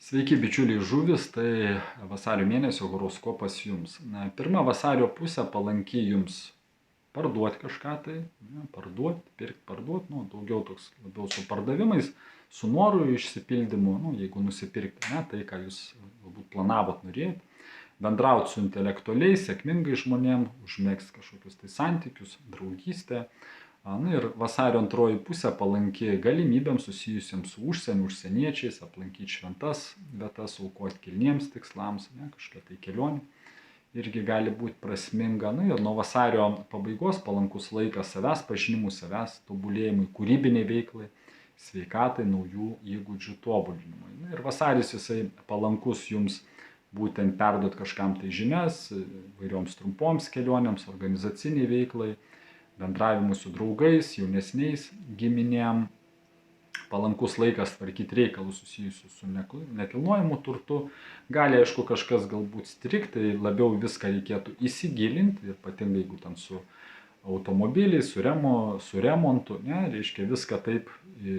Sveiki, bičiuliai žuvis, tai vasario mėnesio horoskopas jums. Pirma vasario pusė palanki jums parduoti kažką tai, parduoti, pirkti, parduoti, daugiau toks labiau su pardavimais, su noru išsipildymu, jeigu nusipirkti, tai ką jūs galbūt planavot, norėjot, bendrauti su intelektualiais, sėkmingai žmonėm, užmėgsti kažkokius tai santykius, draugystę. Ir vasario antroji pusė palanki galimybėms susijusiems su užsieniu, užsieniečiais, aplankyti šventas vietas, aukoti kilniems tikslams, kažkokia tai kelionė irgi gali būti prasminga. Ir nuo vasario pabaigos palankus laikas savęs pažinimui, savęs tobulėjimui, kūrybiniai veiklai, sveikatai, naujų įgūdžių tobulinimui. Ir vasaris jisai palankus jums būtent perduoti kažkam tai žinias, vairioms trumpoms kelionėms, organizaciniai veiklai, bendravimui su draugais, jaunesniais giminėm, palankus laikas tvarkyti reikalus susijusius su nekilnojamu turtu. Gali, aišku, kažkas galbūt striktai, labiau viską reikėtų įsigilinti, ypatingai jeigu ten su automobiliais, su remontu, reiškia viską taip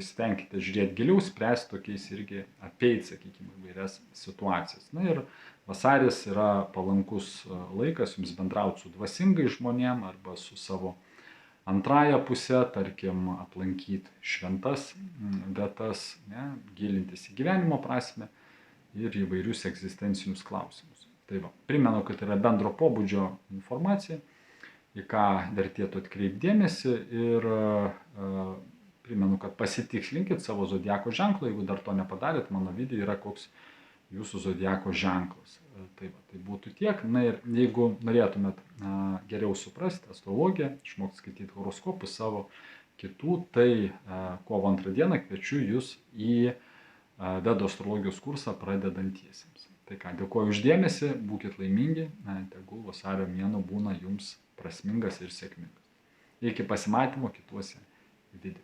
stenkite žiūrėti giliau, spręsti tokiais irgi apeiti, sakykime, įvairias situacijas. Ir vasaris yra palankus laikas jums bendrauti su dvasingai žmonėm arba su savo antrąją pusę, tarkim, aplankyti šventas vietas, gilintis į gyvenimo prasmę ir įvairius egzistencinius klausimus. Tai va, primenu, kad yra bendro pobūdžio informacija, į ką vertėtų atkreipti dėmesį ir primenu, kad pasitikslinkit savo zodiako ženklą, jeigu dar to nepadarėt, mano video yra koks jūsų zodiako ženklas. Tai būtų tiek. Ir jeigu norėtumėt geriau suprasti astrologiją, išmokti skaityti horoskopus savo kitų, tai kovo 2 dieną kviečiu jūs į Vedų astrologijos kursą pradedantiesiems. Tai ką, dėkuoju už dėmesį, būkit laimingi, tegul vasario mėnuo būna jums prasmingas ir sėkmingas. Iki pasimatymo kituose video.